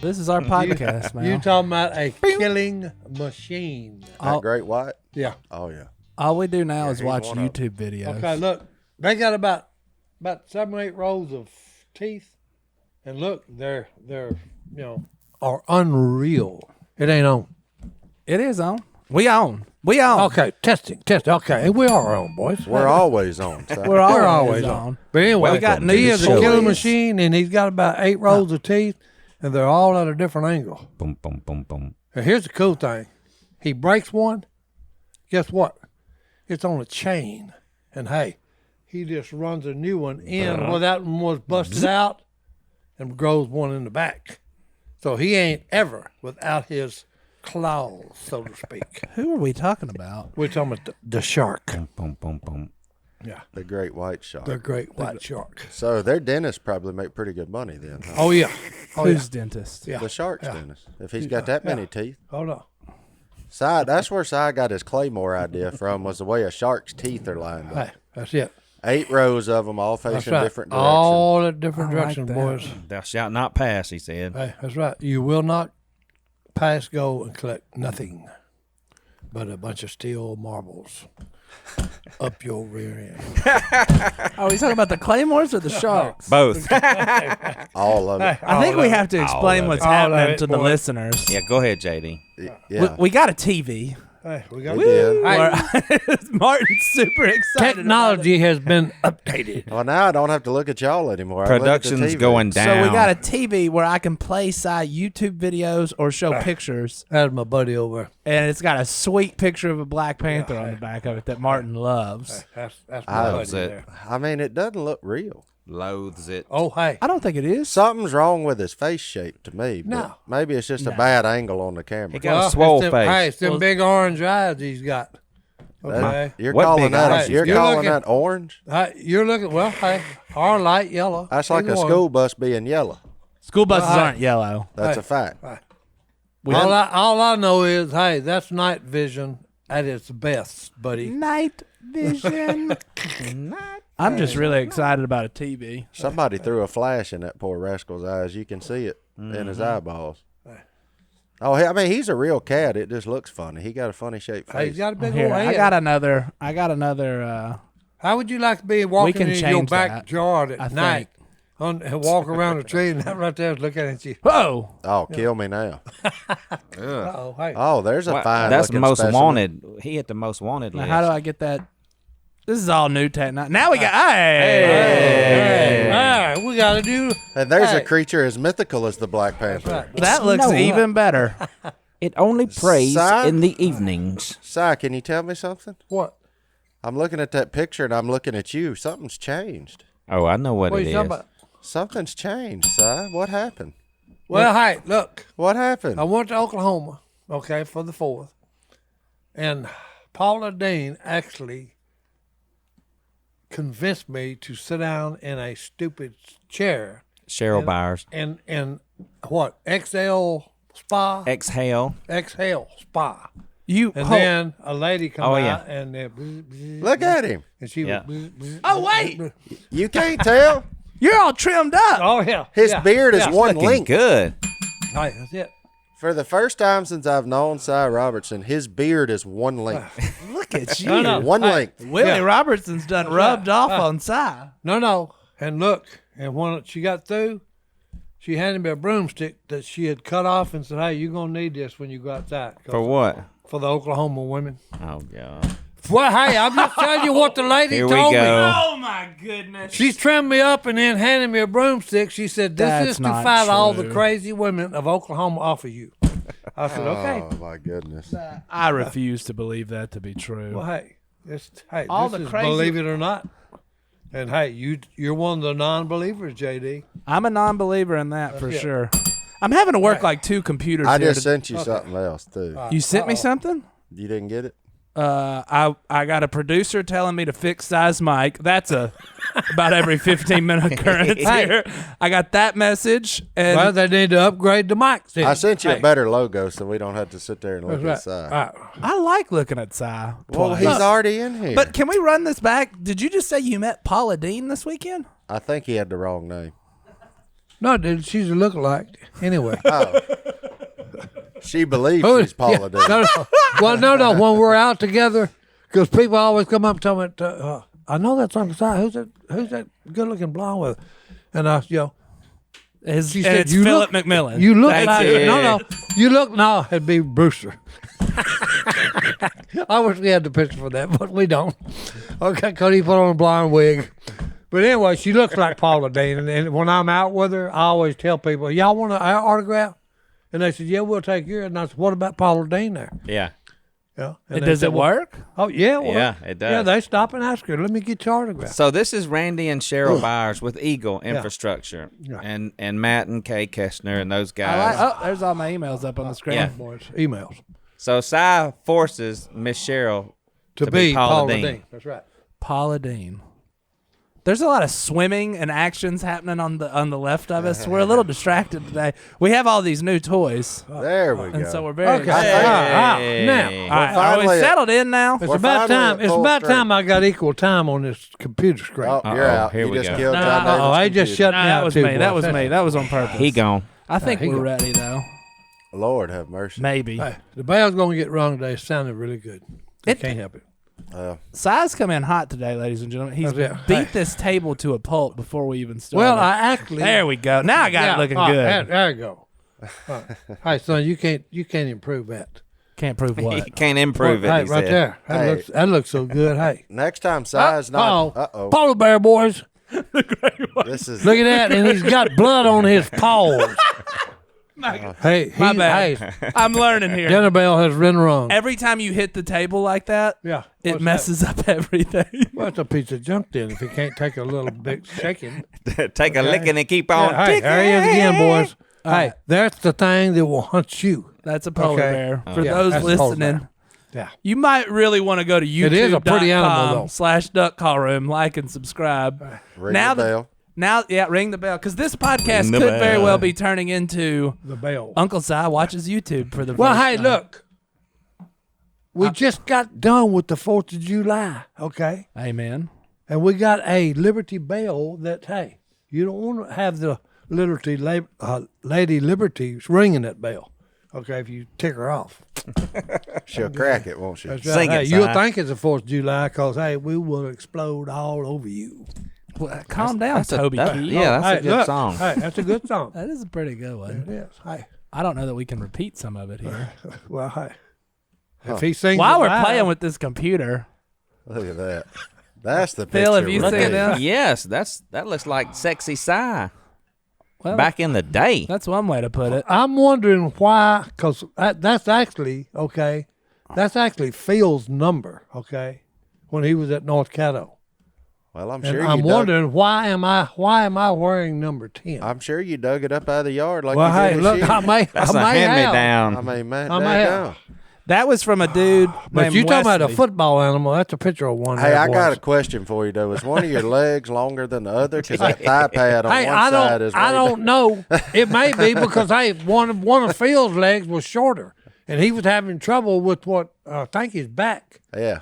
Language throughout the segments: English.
This is our podcast, man. You talking about a killing machine? That great white? Yeah. Oh yeah. All we do now is watch one of YouTube videos. Okay, look, they got about 7 or 8 rows of teeth, and look, they're are unreal. It ain't on. It is on. We on. We on. Okay, testing. Okay, we are on, boys. We're always on. So. We're always on. But anyway, We got he new is a shows. killing machine, and he's got about 8 rows of teeth, and they're all at a different angle. Boom, boom, boom, boom. And here's the cool thing: he breaks one. Guess what? It's on a chain, and hey, he just runs a new one in where that one was busted out, and grows one in the back. So he ain't ever without his claws, so to speak. Who are we talking about? We're talking about the shark. Boom, boom, boom, boom. Yeah, The great white shark. the great white shark. So their dentists probably make pretty good money then. Huh? Oh yeah, Who's dentist? yeah. The shark's dentist. If he's got that many teeth. Oh no. Si, that's where Si got his Claymore idea from, was the way a shark's teeth are lined up. Hey, that's it. 8 rows of them, all That's facing right. different directions. All at different I like directions, that. boys. Thou shalt not pass, he said. Hey, that's right. You will not pass go and collect nothing but a bunch of steel marbles up your rear end. Oh, he's talking about the claymores or the sharks? Both. All of it. I think we have to explain what's All of happening it, to the boy. listeners. Yeah, go ahead, JD. Yeah. We got a TV. Hey, we got We did. Where Martin's super excited. Technology has been updated. Well, now I don't have to look at y'all anymore. I look at the Production's TV. going down. So we got a TV where I can play side YouTube videos or show pictures, That's my buddy over. and it's got a sweet picture of a Black Panther on the back of it that Martin loves. That's my I buddy it. there. I mean, it doesn't look real. Loathes it. Oh, hey. I don't think it is. Something's wrong with his face shape to me. But No. maybe it's just a bad angle on the camera. He got a swole it's them, face. Hey, it's them Well- big orange eyes he's got. Okay. You're What calling big that? eyes You're he's got? calling You're that orange? Hey, you're looking, well, hey, or light yellow. That's like Either a one. school bus being yellow. School buses Well, aren't yellow. That's Hey. a fact. All I know is, hey, that's night vision at its best, buddy. Night vision. I'm just really excited about a TV. Somebody threw a flash in that poor rascal's eyes. You can see it in his eyeballs. Oh, I mean, he's a real cat. It just looks funny. He got a funny shaped Hey, face. he's got a big Here, old head. I got another. How How would you like to be walking can in your change that, backyard at I night and walk around a tree and that right there is looking at you? Whoa! Oh, kill me now. Uh-oh, hey. Oh, there's a fine That's looking most specimen. wanted. He hit the most wanted Now, list. how do I get that? This is all new technology. Now we got. Hey, all right, we got to do. And there's Hey. a creature as mythical as the Black Panther. Right. That looks No. even better. It only prays Si? in the evenings. Si, can you tell me something? What? I'm looking at that picture and I'm looking at you. Something's changed. Oh, I know what What are it you is. talking about? Something's changed, Si. What happened? Well, hey, look, What happened? I went to Oklahoma, okay, for the 4th, and Paula Deen actually convinced me to sit down in a stupid chair Cheryl Byers. and what, XL spa? Exhale. Exhale spa. You. And hold- then a lady come Oh, out yeah. and Look at him. and she Yeah. Oh, wait. You can't tell. You're all trimmed up. Oh yeah. His yeah, beard is yeah. one Looking length. good. Hey, that's it. For the first time since I've known Si Robertson, his beard is one length. Look at you. No. One Hey, length. Willie Yeah. Robertson's done rubbed off on Si. No. And look, and when she got through, she handed me a broomstick that she had cut off and said, "Hey, you're gonna need this when you go outside." For what? For the Oklahoma women. Oh, God. Well, hey, I'm just telling you what the lady Here we told me. go. Oh my goodness. She trimmed me up and then handed me a broomstick. She said, "This That's is to not fight all the true. crazy women of Oklahoma off of you." I said, "Okay." Oh, my goodness. I refuse to believe that to be true. Well, hey, All this the is crazy- believe it or not. And hey, you're one of the non-believers, JD. I'm a non-believer in that for sure. I'm having to work like 2 computers I here. just sent you something else, too. You sent me something? You didn't get it? I got a producer telling me to fix size mic. That's a about every 15-minute occurrence here. I got that message, and Well, they need to upgrade the mics. then. I sent you Hey, a better logo so we don't have to sit there and look that's at right. Si. All right. I like looking at Si. Well, twice. he's already in here. But can we run this back? Did you just say you met Paula Deen this weekend? I think he had the wrong name. No, dude, she's a lookalike. Anyway. Oh. She believes Oh, she's Paula Deen. No. Well, no. When we're out together, because people always come up and tell me, I know that's on the side. Who's that good-looking blonde with? And I, she said, it's Phillip McMillan. You look That's like it. no, it'd be Brewster. I wish we had the picture for that, but we don't. Okay, because he put on a blonde wig. But anyway, she looks like Paula Deen, and when I'm out with her, I always tell people, y'all want an autograph? And they said, yeah, we'll take yours. And I said, what about Paula Deen there? Yeah. Yeah. And does it work? Oh, yeah. Well, Yeah, it does. Yeah, they stop and ask her, let me get your autograph. So this is Randy and Cheryl Byers with Eagle Infrastructure, Yeah. and Matt and Kay Kestner and those guys. There's all my emails up on the screen. Yeah. Boys, emails. So Si forces Miss Cheryl To be Paula Deen. That's right. Paula Deen. There's a lot of swimming and actions happening on the left of us. We're a little distracted today. We have all these new toys, There we go. and so we're very Okay. excited. Now, All right, are we finally- settled in now? it's We're about finally time. at It's full about strength. time I got equal time on this computer screen. Oh, you're out. Here You we just go. killed No, John Davis' I just computer. shut Nah, me that out was too, me. That boys. was me. That was on purpose. He gone. I think he we're go. ready though. Lord have mercy. Maybe. Hey, the bell's going to get rung today. It sounded really good. I It- can't help it. Si's come in hot today, ladies and gentlemen. He's That's it. beat Hey. this table to a pulp before we even started. Well, I actually. there we go. Now I got it looking all right, good. There you go. All right. Hey, son, you can't improve that. Can't prove He what. can't improve it. Hey, He right said. there. Hey. That looks so good. Hey. Next time, size not. Uh-oh. Polar bear boys. This is. Look at that, and he's got blood on his paws. Hey, My bad. Hey, I'm learning here. dinner bell has been rung. Every time you hit the table like that, Yeah, it what's messes up everything. Well, it's a piece of junk then. If he can't take a little bit shaking. Take a licking and keep on. Yeah, hey, there he is again, boys. All Hey, right. that's the thing that will hunt you. That's a polar Okay. bear. For Yeah, those that's a polar listening, bear. Yeah. you might really want to go to It is a pretty animal, though. YouTube.com/duck call room, like and subscribe. Ring now the that- bell. Now, yeah, ring the bell because this podcast Ring the could very bell. well be turning into The bell. Uncle Si watches YouTube for the Well, first hey, time. look. We just got done with the 4th of July, okay? Hey, man. And we got a Liberty Bell that, hey, you don't want to have the Lady Liberty ringing that bell, okay, if you tick her off. She'll crack it, won't she? That's Sing right. it, Hey, you'll Si. think it's the 4th of July because, hey, we will explode all over you. Well, calm down, That's a- Toby that- Keith. yeah, that's hey, a good look, song. Hey, that's a good song. That is a pretty good one. It is. Hey, I don't know that we can repeat some of it here. well, hey. If he sings While it we're live- playing with this computer, Look at that. That's the picture. Phil, have you we seen need. them? Yes, that looks like sexy Si well, back in the day. that's one way to put it. I'm wondering why, because that's actually, okay, that's actually Phil's number, okay, when he was at North Caddo. Well, I'm And sure I'm you wondering why am I wearing number 10? I'm sure you dug it up out of the yard like well, you hey, did with look, sheep. I may That's a have. hand-me-down. I mean, man, I may daggone. have. That was from a dude But named you talking about a Wesley. football animal? That's a picture of one. Hey, there, I got boys. a question for you though. Is one of your legs longer than the other? Because that thigh pad on Hey, one I side don't. is. I way don't know. It may be because hey, one of Phil's legs was shorter, and he was having trouble with what I think his back. Yeah.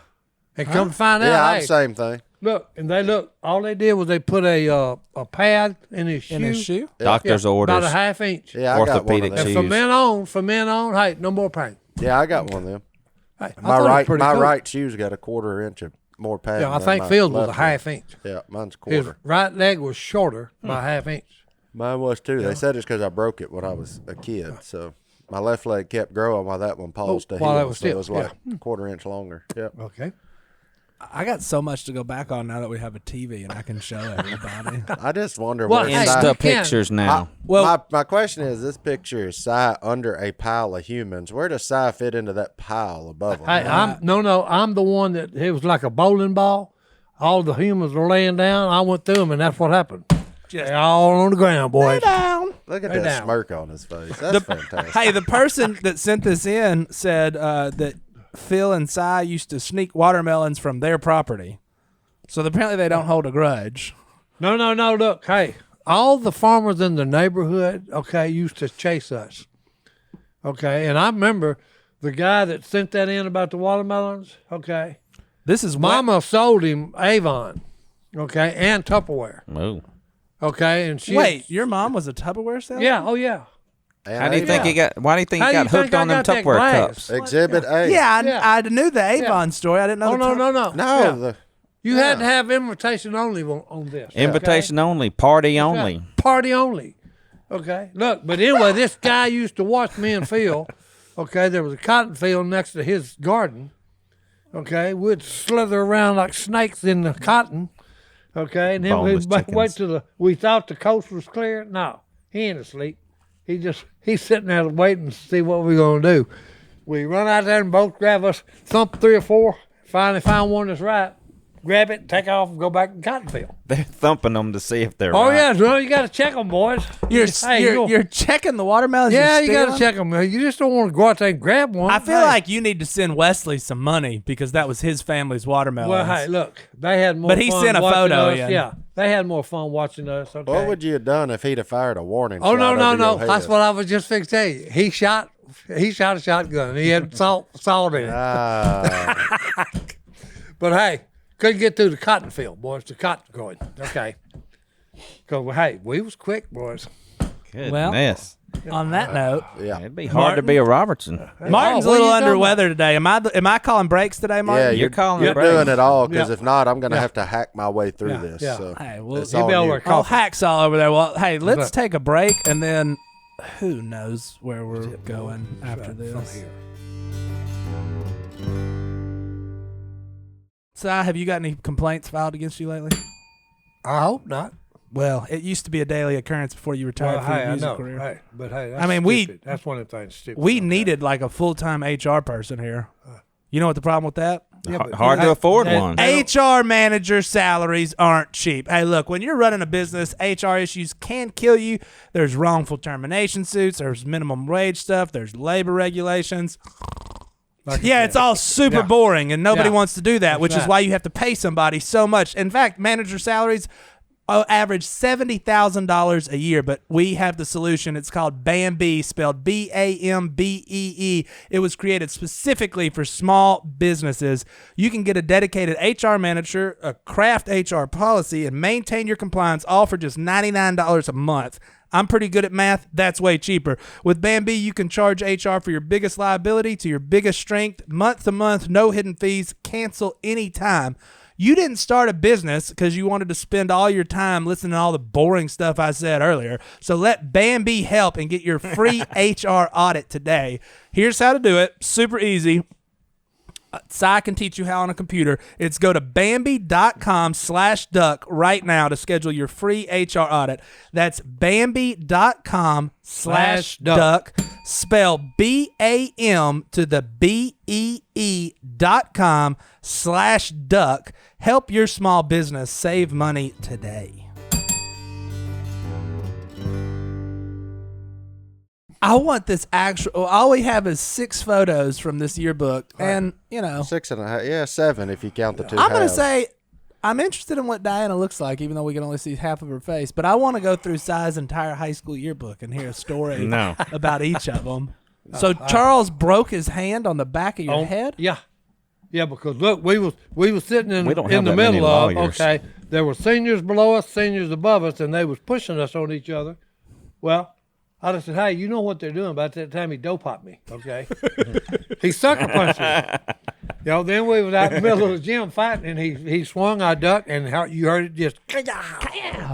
And come to find Yeah, out, I'm hey, same thing. look, and they look. All they did was they put a pad in his shoe. in his shoe. Doctor's Yeah, orders. about a half inch. Yeah, I got one Orthopedic of them. And shoes. for men on, hey, no more pain. Yeah, I got one of them. Hey, I My thought it was right, pretty my cool. right shoe's got a quarter inch of more pad. Yeah, I than think my Phil's was a left one. half inch. Yeah, mine's a His quarter. right leg was shorter by a half inch. Mine was too. They said it's because I broke it when I was a kid. So my left leg kept growing while that one paused to while heal. that was So it still- was like a quarter inch longer. Yeah. Okay. I got so much to go back on now that we have a TV and I can show everybody. I just wonder Well, where hey, Si- Insta you can- pictures now. Well- my question is, this picture is Si under a pile of humans. Where does Si fit into that pile above him? Hey, I'm the one that it was like a bowling ball. All the humans were laying down. I went through them, and that's what happened. They're all on the ground, boys. Down. Look at Lay that down. smirk on his face. That's fantastic. Hey, the person that sent this in said that Phil and Si used to sneak watermelons from their property. So apparently they don't hold a grudge. No. Look, hey, all the farmers in the neighborhood, okay, used to chase us. Okay, and I remember the guy that sent that in about the watermelons. Okay, This is Mama sold him Avon. Okay, and Tupperware. Oh. Okay, and she Wait, your mom was a Tupperware salesman? Yeah, oh yeah. And How do you think he got? Why do you think How he do you got think hooked I on them got that Tupperware glass? cups? Exhibit A. Yeah, Yeah. I knew the Avon story. I didn't know. Oh no. No, Yeah. You had to Yeah. have invitation only on this. Invitation only, party only. Party only. Okay. Look, but anyway, this guy used to watch me and Phil. Okay, there was a cotton field next to his garden. Okay, we'd slither around like snakes in the cotton. Okay, and then Boneless we'd wait chickens. till we thought the coast was clear. No, he ain't asleep. He's sitting there waiting to see what we're gonna do. We run out there and both grab us, thump 3 or 4. Finally find one that's right. Grab it, take off, and go back to cotton field. They're thumping them to see if they're Oh right. yeah, well, you got to check them, boys. You're checking the watermelons. Yeah, you're you got to stealing? check them. You just don't want to go out there and grab one. I feel Hey. like you need to send Wesley some money because that was his family's watermelons. Well, hey, look, they had more. But he fun sent a watching photo us. in. Yeah, they had more fun watching us. Okay. What would you have done if he'd have fired a warning Oh shot no, over your head? That's what I was just fixing to tell you. He shot a shotgun. He had salt in it. Ah, But hey, couldn't get through the cotton field, boys. The cotton growing. Okay. Because hey, we was quick, boys. Goodness. On that note, yeah. It'd be hard to be a Robertson. Martin's a what little are you under talking weather today. Am I calling breaks today, Yeah, Martin? You're calling you're it breaks. doing it all because Yeah. if not, I'm going to Yeah. have to hack my way through Yeah. this. Yeah. So Hey, well, it's he'll on be over you. there Oh, coughing. Hacksaw over there. Well, hey, let's But- take a break and then who knows where we're going after From this. here. Si, have you got any complaints filed against you lately? I hope not. Well, it used to be a daily occurrence before you retired Well, from hey, your I music know. career. Hey, but hey, that's I mean, stupid. That's one of the things stupid. We okay. needed like a full-time HR person here. You know what the problem with that? Yeah, but- Hard to hey, afford they- one. they don't- HR manager salaries aren't cheap. Hey, look, when you're running a business, HR issues can kill you. There's wrongful termination suits. There's minimum wage stuff. There's labor regulations. like you Yeah, said. it's all super Yeah. boring, and nobody Yeah. wants to do that, That's which is right. why you have to pay somebody so much. In fact, manager salaries average $70,000 a year, but we have the solution. It's called Bambee, spelled Bambee. It was created specifically for small businesses. You can get a dedicated HR manager, a craft HR policy, and maintain your compliance all for just $99 a month. I'm pretty good at math. That's way cheaper. With Bambee, you can charge HR for your biggest liability to your biggest strength, month to month, no hidden fees, cancel anytime. You didn't start a business because you wanted to spend all your time listening to all the boring stuff I said earlier. So let Bambee help and get your free HR audit today. Here's how to do it. Super easy. Si can teach you how on a computer. It's go to Bambee.com/duck right now to schedule your free HR audit. That's Bambee.com/duck. Spell BAM to the BEE.com/duck. Help your small business save money today. I want this actual. All we have is 6 photos from this yearbook, and 6.5, yeah, 7 if you count the 2 I'm gonna halves. say I'm interested in what Diana looks like, even though we can only see half of her face. But I want to go through Si's entire high school yearbook and hear a story No. about each of them. So Charles broke his hand on the back of your head. Yeah, because look, we was sitting in We don't have the that many middle of. lawyers. Okay, there were seniors below us, seniors above us, and they was pushing us on each other. Well, I just said, hey, you know what they're doing. About that time, he dope popped me. Okay, he sucker punched me. Then we was out in the middle of the gym fighting, and he swung, I ducked, and you heard it just.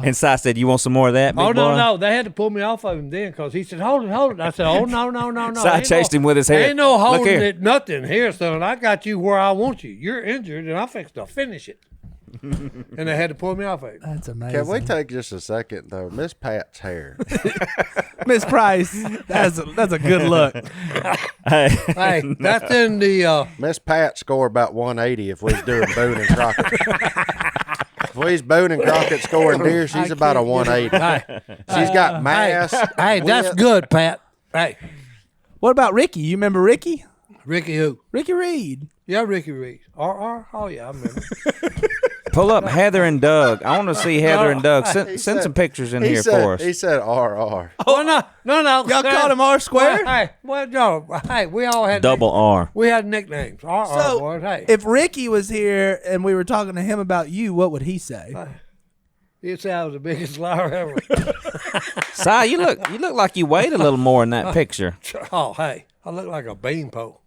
And Si said, "You want some more of that, big Oh boy?" no! They had to pull me off of him then because he said, "Hold it." I said, "Oh no!" Si Ain't chased him with his head. Ain't no Look holding here. it, nothing here, son. I got you where I want you. You're injured, and I fixed to finish it. And they had to pull me off of it. That's amazing. Can we take just a second though? Miss Pat's hair. Miss Price? That's a good look. Hey, that's in the. Miss Pat score about 180 if we was doing Boone and Crockett. If we was Boone and Crockett scoring deer, she's about a 180. She's got mass. Hey, that's width. good, Pat. Hey, What about Ricky? You remember Ricky? Ricky who? Ricky Reed. Yeah, Ricky Reed. R. Oh yeah, I remember. Pull up Heather and Doug. I want to see Heather and Doug. Send said- some pictures in He here said, for us. He said RR. Oh no. Y'all called him R square? Hey, we all had Double R. We had nicknames. R. So, boys. Hey. if Ricky was here and we were talking to him about you, what would he say? He said I was the biggest liar ever. Si, you look like you weighed a little more in that picture. Oh, hey, I look like a beanpole,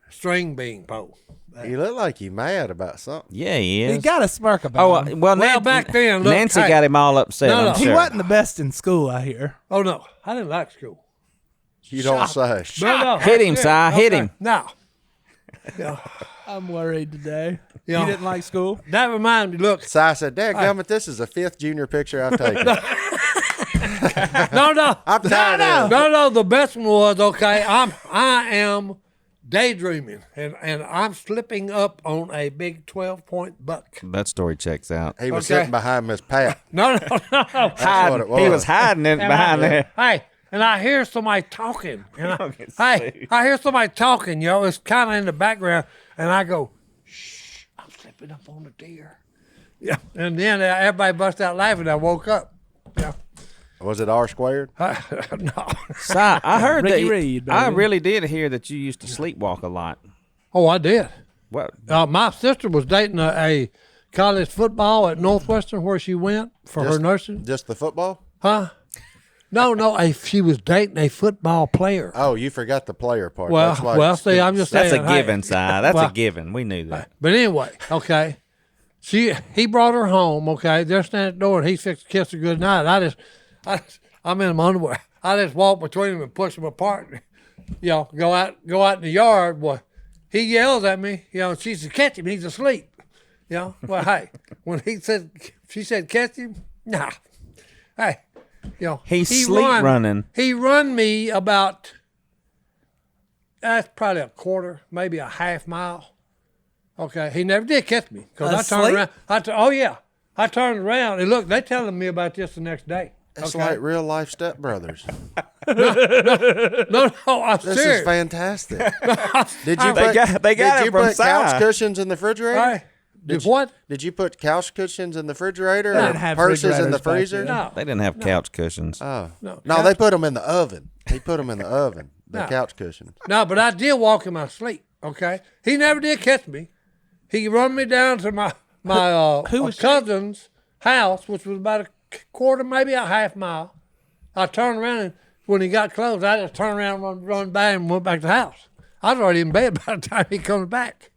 string beanpole. You look like you mad about something. Yeah, he He is. got a smirk about Oh, him. Well, back then, look, Nancy hey. got him all upset. No, no. I'm He sure. wasn't the best in school, I hear. Oh no, I didn't like school. You don't say. No, Hit him, that's Si. it. Hit Okay. him. No. Yeah. I'm worried today. Yeah. You didn't like school? That reminds me. Look, Si said, "Dadgummit, this is the 5th junior picture I've taken." no. I'm tired of it. No. The best one was okay. I am daydreaming, and I'm slipping up on a big 12-point buck. That story checks out. He was Okay. sitting behind Miss Pat. No. That's what it was. He was hiding it behind there. Hey, and I hear somebody talking. And Okay, I hear somebody talking. You know, it's kind of in the background, and I go, "Shh, I'm slipping up on the deer." Yeah, and then everybody bust out laughing. I woke up. Yeah. Was it R squared? No. Si, I heard Ricky that. Reed, I baby. really did hear that you used to sleepwalk a lot. Oh, I did. What? My sister was dating a college football at Northwestern where she went for her nursing. Just the football? Huh? No. She was dating a football player. Oh, you forgot the player part. Well, That's why well, it's- see, I'm just That's saying. a hey, given, Si. That's well- a given. We knew that. But anyway, okay. He brought her home, okay. They're standing at the door and he fixed to kiss her good night. I'm in my underwear. I just walk between them and push them apart. You know, go out in the yard. Boy, he yells at me. You know, she said, "Catch him, he's asleep." You know, well, hey, when she said, "Catch him," nah. Hey, you know, He's sleep running. He run me about. That's probably a quarter, maybe a half mile. Okay, he never did catch me because I Asleep? turned around. Oh yeah, I turned around and look, they telling me about this the next day. It's Okay. like real life stepbrothers. No, I'm This serious. is fantastic. Did you They put, got did it you from put couch Si. cushions in the refrigerator? Hey, did what? Did you put couch cushions in the refrigerator? They or didn't have purses in the refrigerators back freezer? then. No, They didn't have couch cushions. Oh. No. No, they put them in the oven. He put them in the oven, the No. couch cushions. no, but I did walk in my sleep. Okay, he never did catch me. He run me down to my cousin's house, which was about a quarter, maybe a half mile. I turned around and when he got close, I just turned around, run back, and went back to the house. I was already in bed by the time he comes back.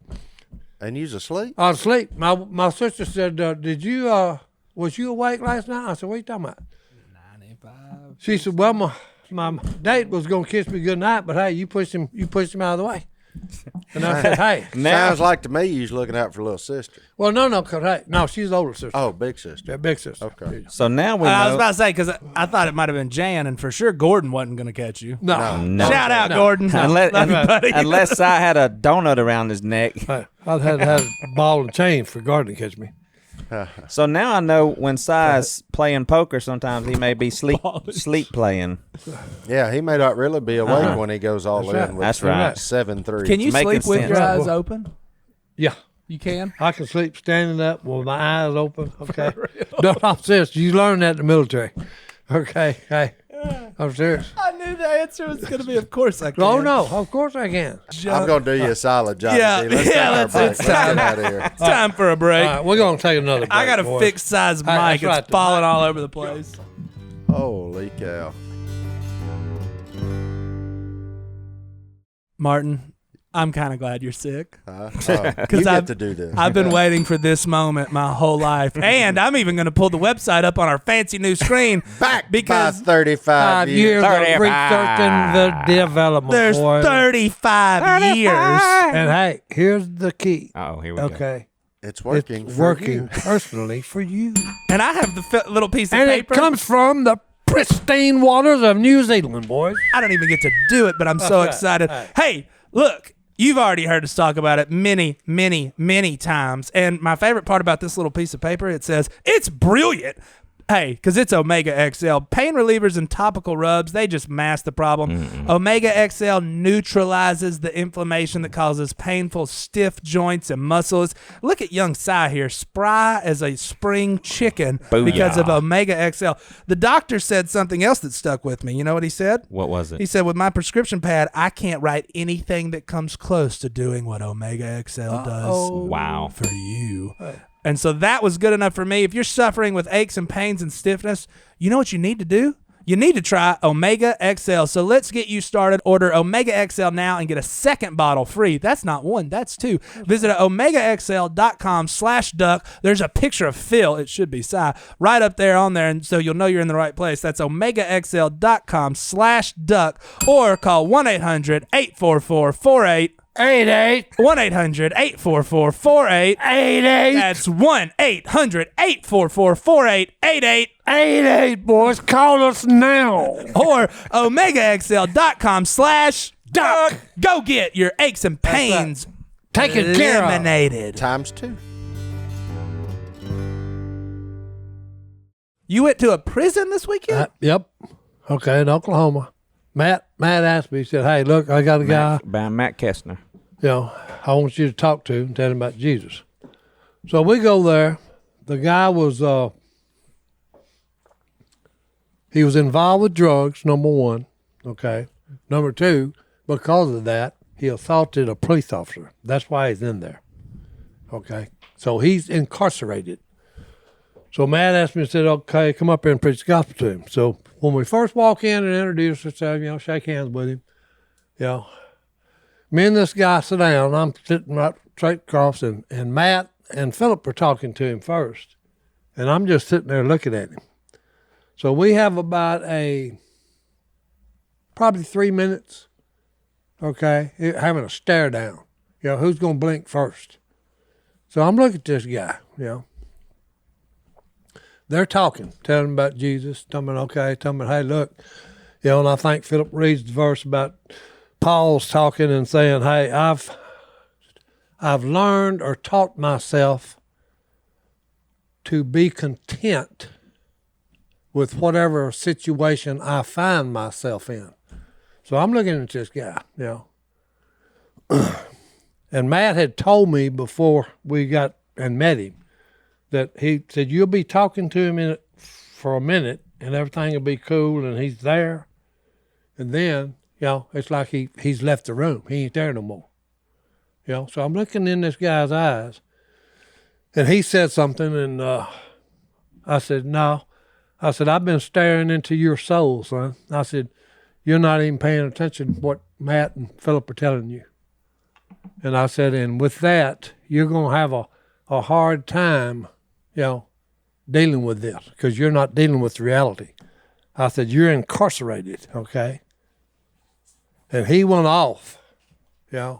And you was asleep? I was asleep. My sister said, "Did you was you awake last night?" I said, "What are you talking about?" 95. She said, "Well, my date was gonna kiss me good night, but hey, you pushed him out of the way." And I said, "Hey, Sounds like to me you was looking out for little sister. well, no, cause hey, no, she's the older sister. Oh, big sister. Yeah, big sister. Okay. So now we I was know. about to say, because I thought it might have been Jan, and for sure Gordon wasn't going to catch you. No. No. Shout out, Gordon. Unless, Love you, buddy. unless Si had a donut around his neck. Hey, I'd had to have a ball and chain for Gordon to catch me. So now I know when Si's playing poker, sometimes he may be sleep playing. Yeah, he may not really be awake when he goes all That's in right. with That's right. 7-3. Can you making sleep with sense. your eyes open? Yeah. You can? I can sleep standing up with my eyes open. Okay. No, I'm serious. You learn that in the military. Okay. Hey, I'm serious. I knew the answer was going to be, of course I can. Oh, no. Of course I can. I'm going to do you a solid job. Yeah, Let's take yeah, our let's- break. it's Let's time. get out of here. It's time for a break. All right, we're going to take another break. I got to boys. fix size mic. That's right. It's falling all over the place. Holy cow. Martin, I'm kind of glad you're sick. You Because get to do this. I've been waiting for this moment my whole life. And I'm even going to pull the website up on our fancy new screen. Back because by 35 5 years. years of 35. researching the development. there's boys. 35 years. And hey, here's the key. Oh, here we go. Okay. It's working. It's for working you. personally for you. And I have the little piece of And paper. it comes from the pristine waters of New Zealand, boys. I don't even get to do it, but I'm so Okay. excited. All right. Hey, look, you've already heard us talk about it many, many, many times. And my favorite part about this little piece of paper, it says, it's brilliant. Hey, because it's Omega XL. Pain relievers and topical rubs, they just mask the problem. Omega XL neutralizes the inflammation that causes painful, stiff joints and muscles. Look at young Si here, spry as a spring chicken because of Omega XL. The doctor said something else that stuck with me. You know what he said? What was it? He said, with my prescription pad, I can't write anything that comes close to doing what Omega XL does Wow. for you. And so that was good enough for me. If you're suffering with aches and pains and stiffness, you know what you need to do? You need to try Omega XL. So let's get you started. Order Omega XL now and get a second bottle free. That's not one, that's two. Visit omegaxl.com/duck. There's a picture of Phil, it should be Si, right up there on there, and so you'll know you're in the right place. That's omegaxl.com/duck, or call 1-800-844-4888. 1-800-844-4888. That's 1-800-844-4888. 88, boys. Call us now. Or omegaxl.com/duck. Go get your aches and pains taken care of. eliminated. Times 2. You went to a prison this weekend? Yep. Okay, in Oklahoma. Matt asked me, he said, hey, look, I got a guy, By Matt Kestner. I want you to talk to and tell him about Jesus. So we go there. The guy was, he was involved with drugs, number one, okay. Number two, because of that, he assaulted a police officer. That's why he's in there, okay. So he's incarcerated. So Matt asked me, said, okay, come up here and preach the gospel to him. So when we first walk in and introduce ourselves, shake hands with him, me and this guy sit down. I'm sitting right straight across, and Matt and Phillip are talking to him first. And I'm just sitting there looking at him. So we have about probably 3 minutes, okay, having a stare down. Who's going to blink first? So I'm looking at this guy, They're talking, telling him about Jesus, telling me, hey, look, and I think Phillip reads the verse about Paul's talking and saying, hey, I've learned or taught myself to be content with whatever situation I find myself in. So I'm looking at this guy, And Matt had told me before we got and met him that he said, you'll be talking to him for a minute and everything will be cool and he's there. And then, it's like he's left the room. He ain't there no more. So I'm looking in this guy's eyes, and he said something, and I said, no. I said, I've been staring into your soul, son. I said, you're not even paying attention to what Matt and Phillip are telling you. And I said, and with that, you're going to have a hard time, dealing with this, because you're not dealing with reality. I said, you're incarcerated, okay? And he went off, and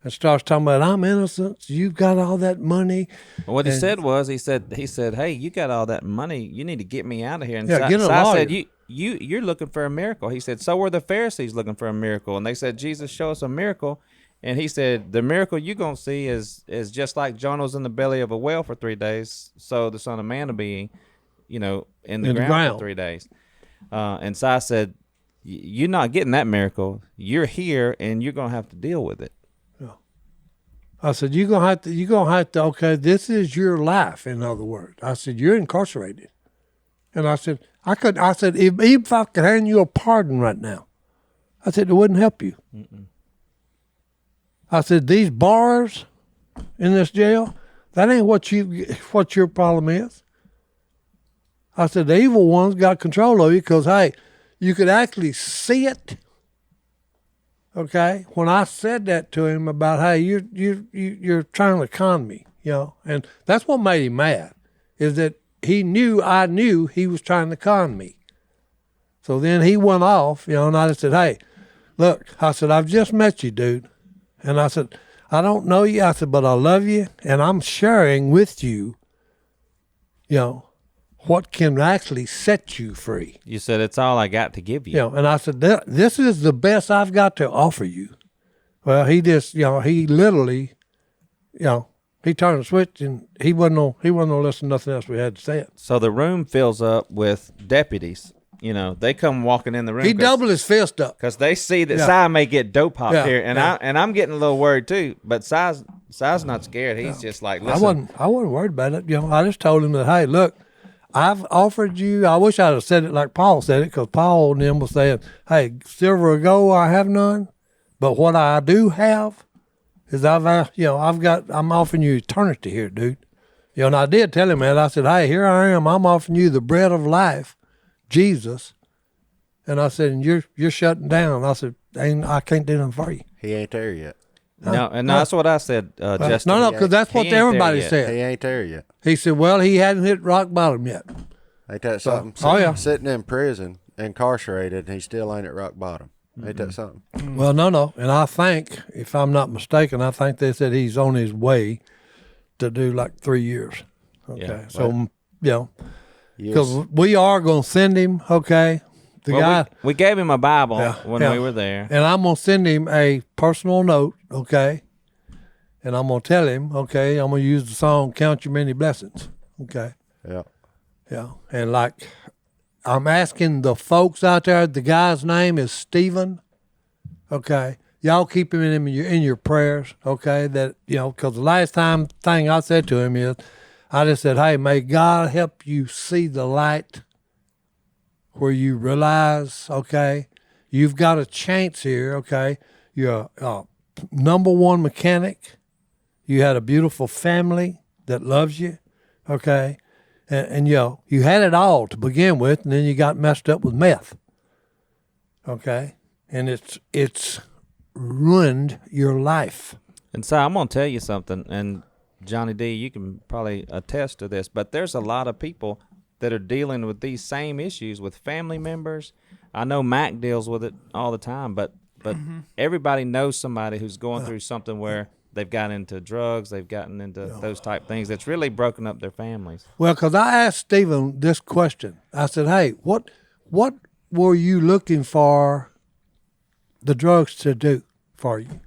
starts talking about, I'm innocent. You've got all that money. Well, what he said was, he said, hey, you got all that money. You need to get me out of here. And get a lawyer. I said, you're looking for a miracle. He said, so were the Pharisees looking for a miracle. And they said, Jesus, show us a miracle. And he said, the miracle you're going to see is just like Jonah was in the belly of a whale for 3 days, so the Son of Man will be, in the ground for 3 days. And Si said, you're not getting that miracle. You're here, and you're going to have to deal with it. Yeah. I said, you're gonna have to. Okay, this is your life. In other words, I said, you're incarcerated, and I said, even if I could hand you a pardon right now, I said it wouldn't help you. Mm-mm. I said, these bars in this jail, that ain't what your problem is. I said, the evil ones got control of you because, hey, you could actually see it. Okay, when I said that to him about, hey, you're trying to con me, and that's what made him mad, is that I knew he was trying to con me. So then he went off, and I just said, hey, look, I said, I've just met you, dude, and I said, I don't know you, I said, but I love you, and I'm sharing with you, what can actually set you free. You said, it's all I got to give you. And I said, this is the best I've got to offer you. Well, he just, he literally, he turned the switch and he wasn't gonna listen to nothing else we had to say. So the room fills up with deputies. They come walking in the room. He doubled his fist up. Because they see that Si may get dope hopped here. And yeah. I'm getting a little worried too. But Si's not scared. He's just like, listen. I wasn't worried about it. I just told him that, hey, look, I've offered you, I wish I'd have said it like Paul said it, because Paul and them was saying, hey, silver or gold I have none, but what I do have is I'm offering you eternity here, dude. You know, and I did tell him that. I said, hey, here I am. I'm offering you the bread of life, Jesus. And I said, and you're shutting down. I said, I can't do nothing for you. He ain't there yet. No, and that's what I said, Justin. No, because that's what He ain't there everybody yet. said. He ain't there yet. He said, well, he hadn't hit rock bottom yet. Ain't that something? oh, yeah. Sitting in prison, incarcerated, and he still ain't at rock bottom. Ain't that something? Well, no. And I think, if I'm not mistaken, I think they said he's on his way to do like 3 years. Okay. Yeah. So, you know, Yes. because we are going to send him, okay, the Well, guy. we gave him a Bible Yeah, when yeah. we were there. And I'm going to send him a personal note, okay? And I'm going to tell him, okay, I'm going to use the song Count Your Many Blessings, okay? Yeah. Yeah. And like, I'm asking the folks out there, the guy's name is Stephen, okay? Y'all keep him in your prayers, okay? That, you know, because the last thing I said to him is, I just said, hey, may God help you see the light where you realize, okay, you've got a chance here, okay? You're a number one mechanic. You had a beautiful family that loves you, okay? And you know, you had it all to begin with, and then you got messed up with meth, okay? And it's ruined your life. And so I'm going to tell you something, and Johnny D, you can probably attest to this, but there's a lot of people that are dealing with these same issues with family members. I know Mac deals with it all the time, but everybody knows somebody who's going through something where they've gotten into drugs, they've gotten into those type things that's really broken up their families. Well, because I asked Stephen this question. I said, hey, what were you looking for the drugs to do for you?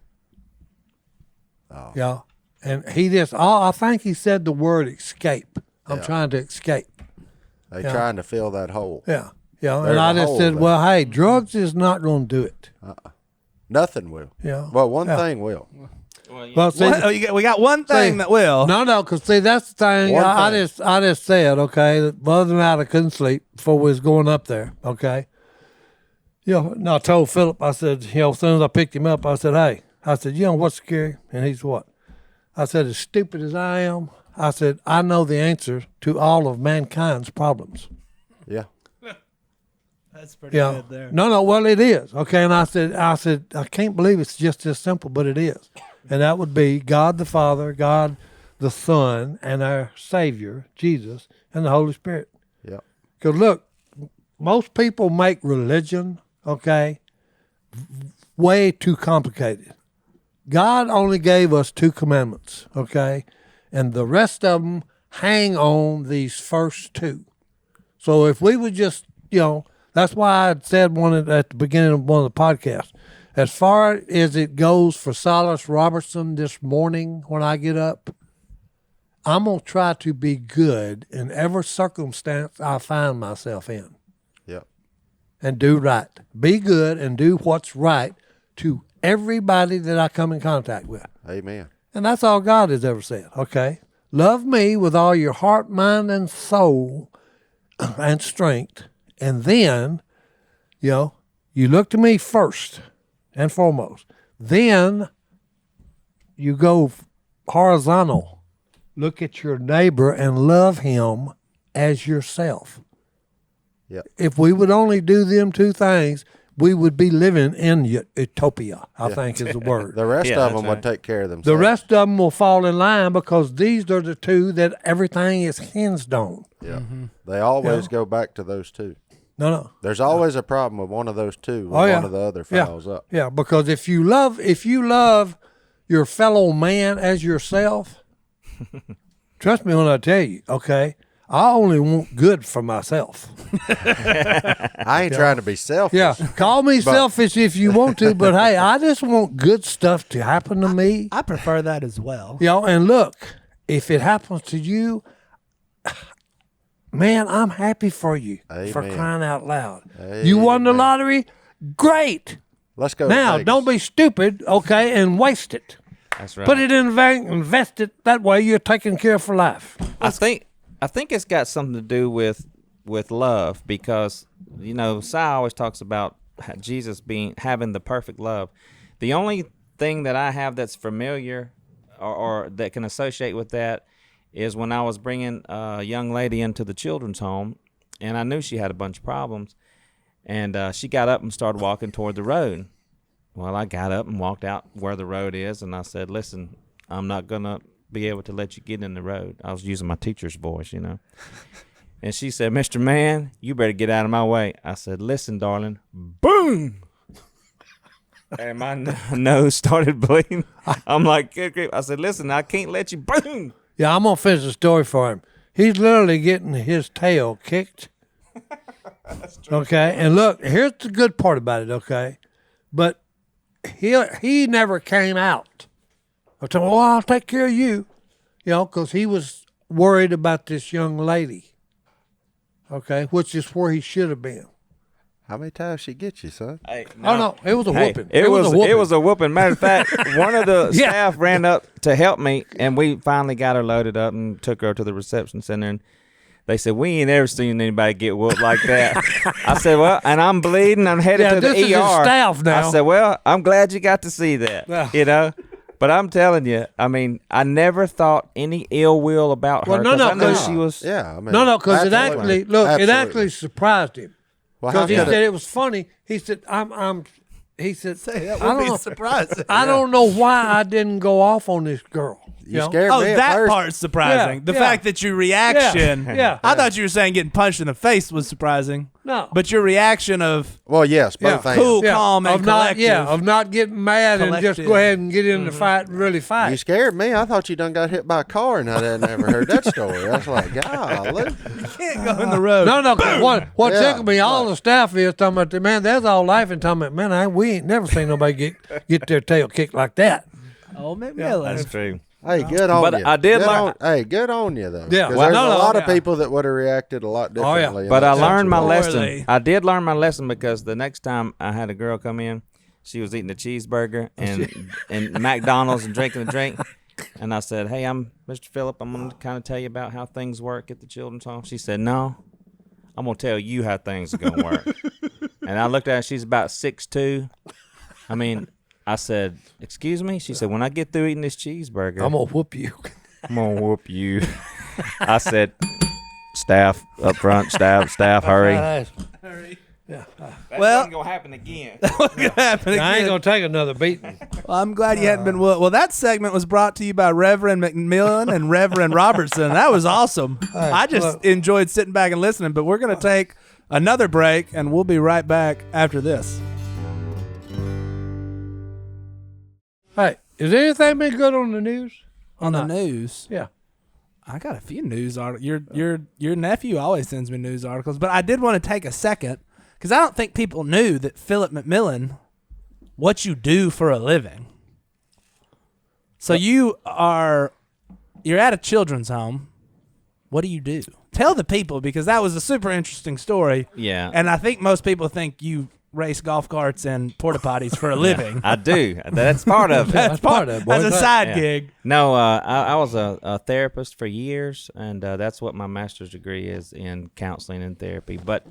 Oh. Yeah. And he just, I think he said the word escape. I'm trying to escape. They Yeah. trying to fill that hole. Yeah. Yeah. There's And I a just hole said, there. well, hey, drugs is not going to do it. Nothing will. Yeah. Well, one Yeah. thing will. Well, see, We got one thing that will. No, because see, that's the thing. One I thing. just said, okay, that other than that, I couldn't sleep before we was going up there, okay? You know, and I told Phillip, I said, you know, as soon as I picked him up, I said, hey, I said, you know what's scary? And he's what? I said, as stupid as I am, I said, I know the answer to all of mankind's problems. Yeah. That's pretty Yeah. good there. No, well, it is. Okay, and I said, I can't believe it's just this simple, but it is. And that would be God the Father, God the Son, and our Savior, Jesus, and the Holy Spirit. Yeah. Because look, most people make religion, okay, way too complicated. God only gave us 2 commandments, okay, and the rest of them hang on these first 2. So if we would just, you know, that's why I said at the beginning of one of the podcasts, as far as it goes for Si Robertson this morning when I get up, I'm going to try to be good in every circumstance I find myself in Yeah. and do right. Be good and do what's right to everybody that I come in contact with. Amen. And that's all God has ever said, okay? Love me with all your heart, mind, and soul and strength. And then, you know, you look to me first and foremost. Then you go horizontal. Look at your neighbor and love him as yourself. Yep. If we would only do them 2 things, we would be living in utopia, I think is the word. The rest Yeah, of them that's would take care of themselves. The rest of them will fall in line because these are the 2 that everything is hinged on. Yeah. They always go back to those 2. No. There's always a problem with one of those 2 when Oh, yeah. one of the other Yeah. fouls up. Yeah, because if you love your fellow man as yourself, trust me when I tell you, okay, I only want good for myself. I ain't trying to be selfish. Yeah, call me selfish if you want to, but hey, I just want good stuff to happen to me. I prefer that as well. You know, and look, if it happens to you, man, I'm happy for you. For Amen. crying out loud. You won the Amen. lottery? Great. Let's go. Now, to Vegas. don't be stupid, okay, and waste it. That's right. Put it in the bank, invest it. That way you're taken care of for life. I think it's got something to do with love because, you know, Si always talks about Jesus having the perfect love. The only thing that I have that's familiar or that can associate with that is when I was bringing a young lady into the children's home, and I knew she had a bunch of problems, and she got up and started walking toward the road. Well, I got up and walked out where the road is, and I said, listen, I'm not going to be able to let you get in the road. I was using my teacher's voice, you know. And she said, Mr. Man, you better get out of my way. I said, listen, darling. Boom! And my nose started bleeding. I'm like, good grief. I said, listen, I can't let you. Boom! Yeah, I'm going to finish the story for him. He's literally getting his tail kicked. Okay, and look, here's the good part about it, okay? But he never came out. I told him, I'll take care of you, because he was worried about this young lady, okay, which is where he should have been. How many times she get you, son? Hey, No, it was a whooping. It was a whooping. Matter of fact, one of the Yeah. staff ran up to help me, and we finally got her loaded up and took her to the reception center. And they said, we ain't ever seen anybody get whooped like that. I said, well, and I'm bleeding. I'm headed to the this is his ER. staff now. I said, well, I'm glad you got to see that, Yeah. But I'm telling you, I mean, I never thought any ill will about her. Well, no, 'cause I knew because- she was. Yeah, I mean, No, because it absolutely. actually Absolutely. surprised him. Well, how Because he could said it? it was funny. He said, he said, That I would don't be know. surprising. I don't know why I didn't go off on this girl. You scared Oh, me at that first. part's surprising. Yeah, The yeah. fact that your reaction. Yeah. I thought you were saying getting punched in the face was surprising. No. But your reaction of Well, yes, both Yeah. ends. cool, calm, and of not, collective. of not getting mad and just Collective. go ahead and get in the fight and really You fight. scared me. I thought you done got hit by a car, and I never heard that story. I was like, golly. can't go in the road. No, 'cause what Yeah, tickled me, all the staff is talking about, man, that's all laughing, talking about, man, we ain't never seen nobody get their tail kicked like that. Oh, McMillan. That's true. Hey, good on But you. I did Good learn- Hey, good on you, though. Yeah, 'Cause well, there's no, a lot of yeah. people that would have reacted a lot Oh, yeah. differently. in But that I learned my situation. Poorly. lesson. I did learn my lesson because the next time I had a girl come in, she was eating a cheeseburger and McDonald's and drinking a drink. And I said, hey, I'm Mr. Phillip. I'm going to kind of tell you about how things work at the children's home. She said, no, I'm going to tell you how things are going to work. And I looked at her. She's about 6'2". I mean, I said, excuse me? She said, when I get through eating this cheeseburger, I'm going to whoop you. I'm going to whoop you. I said, staff up front, staff, hurry. Well- That's going to happen again. What's going to happen I ain't again? going to take another beating. Well, I'm glad you hadn't been. Well, that segment was brought to you by Reverend McMillan and Reverend Robertson. That was awesome. I just look. enjoyed sitting back and listening. But we're going to take another break, and we'll be right back after this. Hey, is anything been good on the news? On the news, Yeah. I got a few news articles. Your nephew always sends me news articles, but I did want to take a second because I don't think people knew that Phillip McMillan, what you do for a living. So you're at a children's home. What do you do? Tell the people, because that was a super interesting story. Yeah. And I think most people think you race golf carts and porta potties for a living. I do. That's part of it. That's part of it, boy. That's a side Yeah. gig. No, I was a therapist for years, and that's what my master's degree is in counseling and therapy. But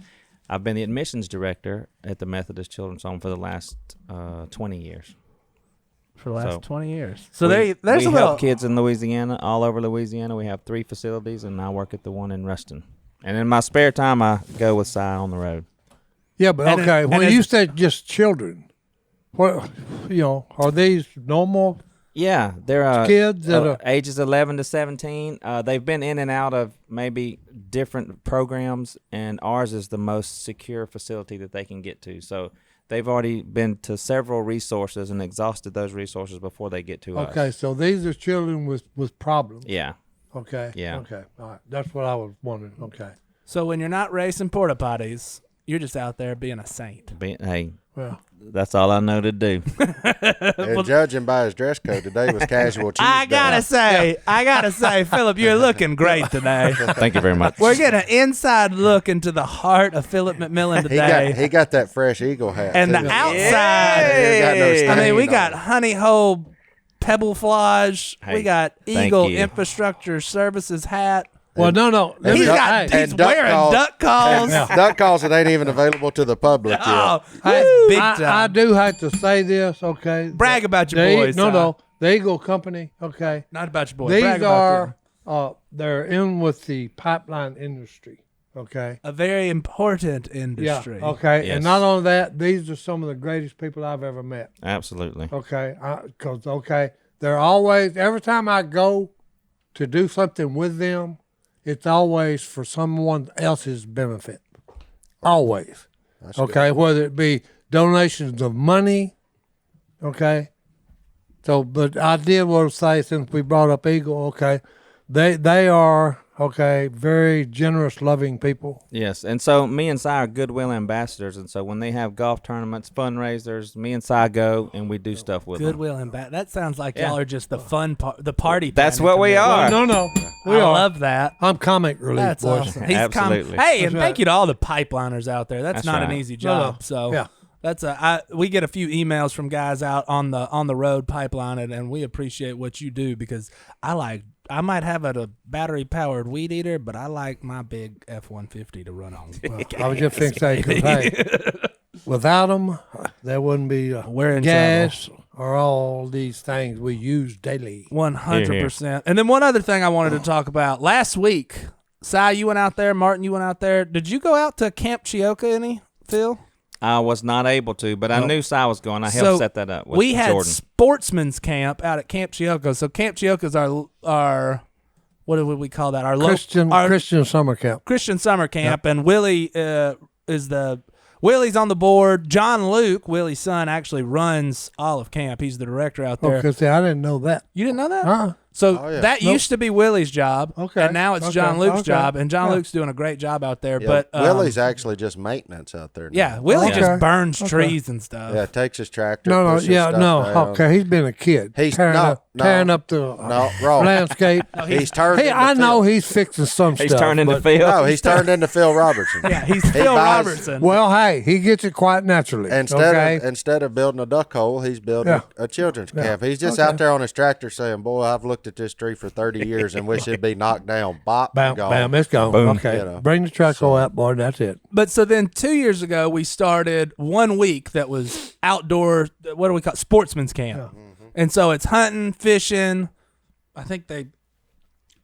I've been the admissions director at the Methodist Children's Home for the last 20 years. For the last So 20 years. So we there's a help little kids in Louisiana, all over Louisiana. We have 3 facilities, and I work at the one in Ruston. And in my spare time, I go with Si on the road. Yeah, but And okay, it- when and you it's- said just children, what, are these normal? Yeah, they're Kids that are- ages 11 to 17. They've been in and out of maybe different programs, and ours is the most secure facility that they can get to. So they've already been to several resources and exhausted those resources before they get to us. Okay, so these are children with problems. Yeah. Okay. Yeah. Okay. All right. That's what I was wondering. Okay. So when you're not racing porta potties, you're just out there being a saint. Hey, Well, that's all I know to do. And judging by his dress code, today was casual Tuesday. I gotta say, Phillip, you're looking great today. Thank you very much. We're getting an inside look into the heart of Phillip McMillan today. He got that fresh eagle hat. And too. the outside, He ain't got no I mean, stain we on got it. honey hole pebble flage. We Hey, got thank Eagle you. Infrastructure Services hat. well, no. Let He's me- got hey, he's and duck wearing calls. duck calls. Duck calls that ain't even available to the public Oh, yet. that's big I time. do have to say this. Okay. Brag about your The- boys. No, Si. no. The Eagle Company. Okay. Not about your boys. These Brag about are they're in with the pipeline industry. Okay. A very important industry. Yeah. Okay. Yes. And not only that, these are some of the greatest people I've ever met. Absolutely. Okay. They're always, every time I go to do something with them, it's always for someone else's benefit. Always. That's Okay. good. Whether it be donations of money. Okay. So, but I did want to say, since we brought up Eagle, okay, they are, okay, very generous, loving people. Yes, and so me and Si are Goodwill ambassadors, and so when they have golf tournaments, fundraisers, me and Si go and we do stuff with them. Goodwill and that sounds like Yeah. y'all are just the fun part, the party. That's planning what we committee. are. No, we I are. love that. I'm comic relief, That's boys. awesome. Absolutely. Hey, and That's thank right. you to all the pipeliners out there. That's not an right. easy No, job. no. So Yeah. that's we get a few emails from guys out on the road pipelining, and we appreciate what you do because I might have a battery powered weed eater, but I like my big F-150 to run on. I was just going to say, 'cause, hey, without them, there wouldn't be We're in gas or all these things we use daily. 100%. And then one other thing I wanted to talk about. Last week, Si, you went out there. Martin, you went out there. Did you go out to Camp Chioka any, Phil? I was not able to, but I knew Si was going. I helped So, set that up with we had Jordan. sportsman's camp out at Camp Chioka. So Camp Chioka is our what would we call that? Our Christian summer camp. Christian summer camp, and Willie Willie's on the board. John Luke, Willie's son, actually runs all of camp. He's the director out there. Okay, see, I didn't know that. You didn't know that? Huh? So Oh, yeah. that used to be Willie's job. Okay. And now it's Okay. John Luke's Okay. job, and John Yeah. Luke's doing a great job out there. Yeah, But Willie's actually just maintenance out there now. yeah, Willie Okay. just burns Okay. trees and stuff. Yeah, takes his tractor. No, pushes stuff down. okay, he's been a kid. He's- tearing no, up, no. tearing up the No, wrong. landscape. He's turned. Hey, into I know Phil. he's fixing some He's stuff. turned into but- Phil. No, he's turned into Phil Robertson. Yeah, he's He Phil buys- Robertson. Well, hey, he gets it quite naturally. Instead of building a duck hole, he's building Yeah. a children's Yeah. camp. He's just Okay. out there on his tractor saying, "Boy, I've looked at this tree for 30 years and wish it'd be knocked down." Bop, Bam, gone. bam, it's gone. Boom. Okay, You know, bring the charcoal out, boy. That's it. But so then 2 years ago, we started 1 week that was outdoor, what do we call it? Sportsman's camp. And so it's hunting, fishing. I think they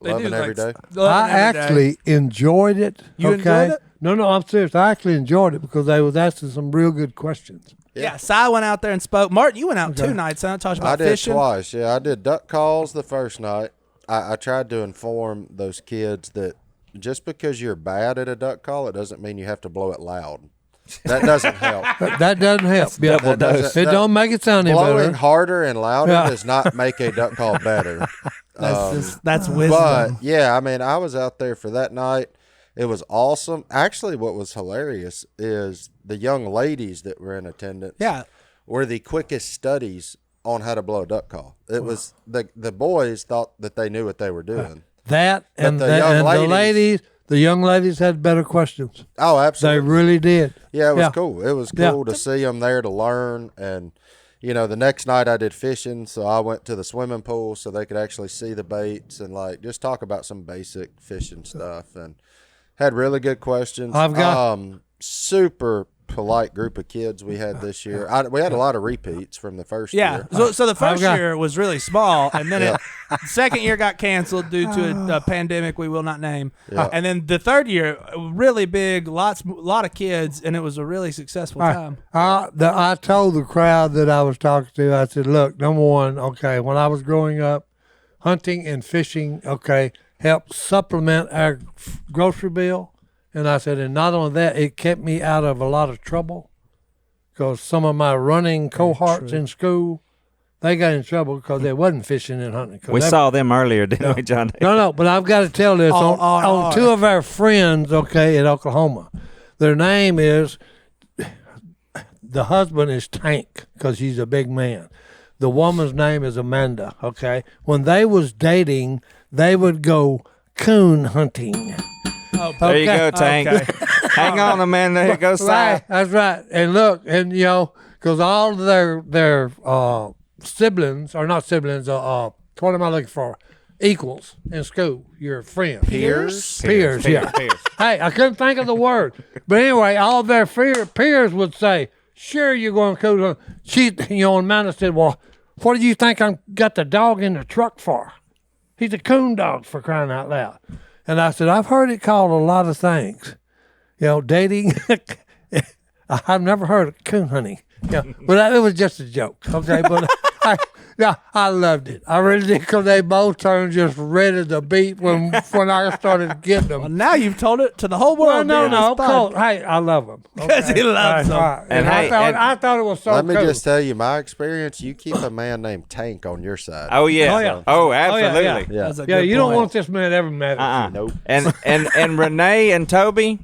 Loving do every day. loving I every day. actually enjoyed it. You okay? enjoyed it? No, I'm serious. I actually enjoyed it because they was asking some real good questions. Yeah, Si went out there and spoke. Martin, you went out Okay. 2 nights, huh? Talked I about did fishing. twice. Yeah, I did duck calls the first night. I tried to inform those kids that just because you're bad at a duck call, it doesn't mean you have to blow it loud. That doesn't help. That doesn't help. Yeah, double dose. it don't make it sound any Blowing better. harder and louder Yeah. does not make a duck call better. That's wisdom. But yeah, I mean, I was out there for that night. It was awesome. Actually, what was hilarious is the young ladies that were in attendance. Yeah. Were the quickest studies on how to blow a duck call. It was the boys thought that they knew what they were doing. That and the the, young and ladies- the young ladies had better questions. Oh, They absolutely. really did. Yeah, it was Yeah. cool. It was Yeah. cool to see them there to learn. And, you know, the next night I did fishing. So I went to the swimming pool so they could actually see the baits and, like, just talk about some basic fishing stuff. And had really good questions. I've got- super polite group of kids we had this year. We had a lot of repeats from the first Yeah. year. So the first got- year was really small, and then the second year got canceled due to a pandemic we will not name. Yeah. And then the third year, really big, lot of kids, and it was a really successful time. I told the crowd that I was talking to, I said, look, number one, okay, when I was growing up, hunting and fishing, okay, helped supplement our grocery bill. And I said, and not only that, it kept me out of a lot of trouble because some of my running cohorts in school, they got in trouble because they wasn't fishing and hunting. 'Cause We they- saw them earlier, didn't we, John? No, but I've got to tell this Oh, on two of our friends, okay, in Oklahoma. Their name is, the husband is Tank because he's a big man. The woman's name is Amanda, okay? When they was dating, they would go coon hunting. There you Okay. go, Tank. Okay. Hang on a minute. There you go, Si. Right, that's right. And look, and you know, because all of their siblings, or not siblings, what am I looking for? Equals in school, your friends. Peers? Peers, yeah. Peers. Hey, I couldn't think of the word. But anyway, all of their peers would say, sure, you're going to cool. She, you know, and Amanda said, well, what do you think I got the dog in the truck for? He's a coon dog, for crying out loud. And I said, I've heard it called a lot of things. Dating. I've never heard of coon hunting. But it was just a joke. Okay, but I loved it. I really did, because they both turned just ready to beat when I started getting them. Well, now you've told it to the whole world. No, cool. Hey, I love them. Because he loves them. And I thought it was so Let me cool. just tell you my experience. You keep a man named Tank on your side. Oh yeah. Oh, yeah. Oh, absolutely. Yeah. That's a Yeah, good you don't point. want this man ever mad at you. Nope. And Renee and Toby,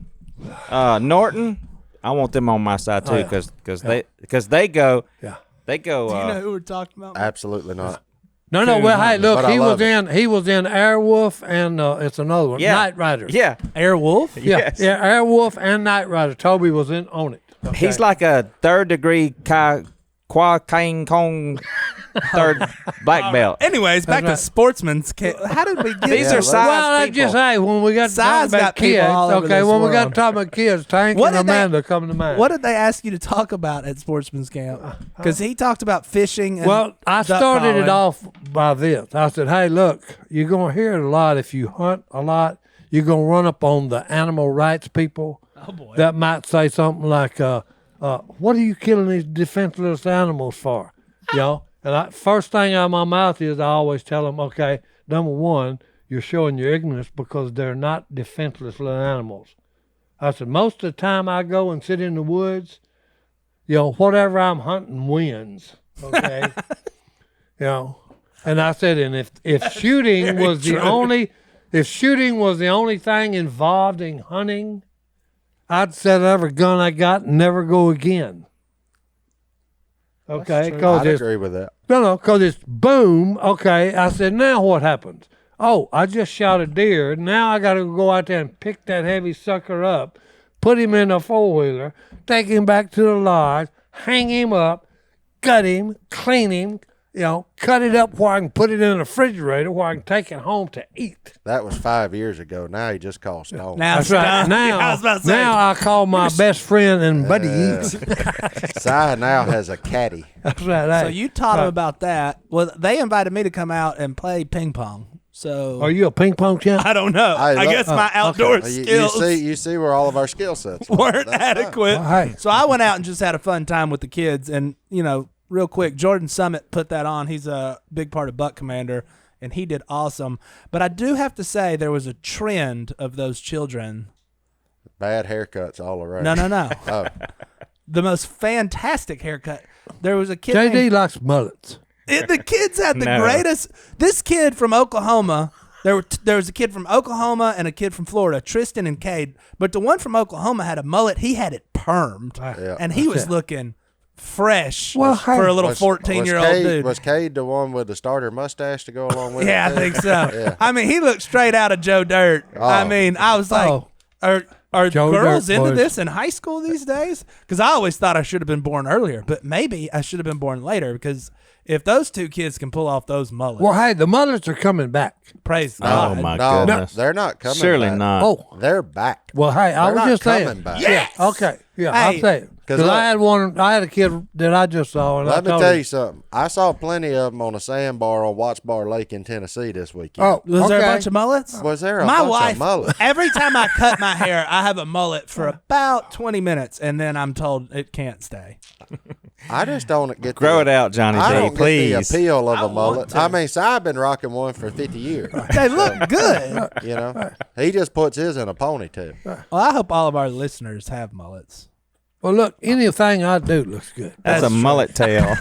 Norton, I want them on my side too, because they go. Yeah. They go. Do you know who we're talking about? Absolutely not. No. Well, hey, look, But I he love was in Airwolf, and it's another one, Yeah. Night Rider. Yeah. Airwolf? Yes. Yeah, Airwolf and Night Rider. Toby was on it. Okay. He's like a third degree Kwa Kang Kong third black belt. Anyways, back to right. sportsman's. How did we get These there? are size Well, I people. just say when we got to talk Size about got people kids, all over okay, this when we got to world. talk about kids, Tank What and did they- Amanda come to mind. What did they ask you to talk about at sportsman's camp? Because he talked about fishing. And Well, I duck started it calling. off by this. I said, hey, look, you're going to hear it a lot. If you hunt a lot, you're going to run up on the animal rights people that might say something like, what are you killing these defenseless animals for? And first thing out of my mouth is I always tell them, okay, number one, you're showing your ignorance because they're not defenseless little animals. I said, most of the time I go and sit in the woods, whatever I'm hunting wins. Okay. And I said, and if shooting was the only thing involved in hunting, I'd set every gun I got and never go again. Okay, because I'd agree with that. because it's boom. Okay, I said, now what happens? Oh, I just shot a deer. Now I got to go out there and pick that heavy sucker up, put him in a 4-wheeler, take him back to the lodge, hang him up, gut him, clean him, cut it up where I can put it in the refrigerator where I can take it home to eat. That was 5 years ago. Now he just calls stone. Now That's it's right. done. Now, I was about to say. now I call my best friend and buddy. Si now has a caddy. That's right. So Hey, you taught him about that. Well, they invited me to come out and play ping pong. So are you a ping pong champ? I don't know. I guess my outdoor skills You see where all of our skill sets weren't That's adequate. Well, hey. So I went out and just had a fun time with the kids. And, real quick, Jordan Summit put that on. He's a big part of Buck Commander, and he did awesome. But I do have to say there was a trend of those children. Bad haircuts all around. No. Oh, The most fantastic haircut. There was a kid JD named- likes mullets. the kids had the No. greatest. This kid from Oklahoma. There was a kid from Oklahoma and a kid from Florida, Tristan and Cade. But the one from Oklahoma had a mullet. He had it permed, Yeah. and he was looking fresh Well, for a little Was- 14-year-old was Cade- dude. Was Cade the one with the starter mustache to go along with Yeah, it? I think so. Yeah. I mean, he looked straight out of Joe Dirt. I Oh. mean, I was like, Oh. are Joe girls Dirt into boys. this in high school these days? Because I always thought I should have been born earlier, but maybe I should have been born later because if those two kids can pull off those mullets, Well, hey, the mullets are coming back. praise Oh God. my No, goodness. they're not coming Surely back. not. Oh, They're back. well, hey, I They're was not just saying. coming back. Yes! Okay. Yeah, Hey, I'll say it. 'cause Because look- I had a kid that I just saw. And Let me told tell him, you something. I saw plenty of them on a sandbar on Watts Bar Lake in Tennessee this weekend. Oh, Was okay. there a bunch of mullets? Was there a My bunch wife, of mullets? every time I cut my hair, I have a mullet for about 20 minutes, and then I'm told it can't stay. I just don't get Grow the, it out, Johnny I D, don't please. get the appeal of a want mullet. to. I mean, I've been rocking one for 50 years. They look good. You know, he just puts his in a ponytail. Well, I hope all of our listeners have mullets. Well, look, anything I do looks good. That's a mullet tail.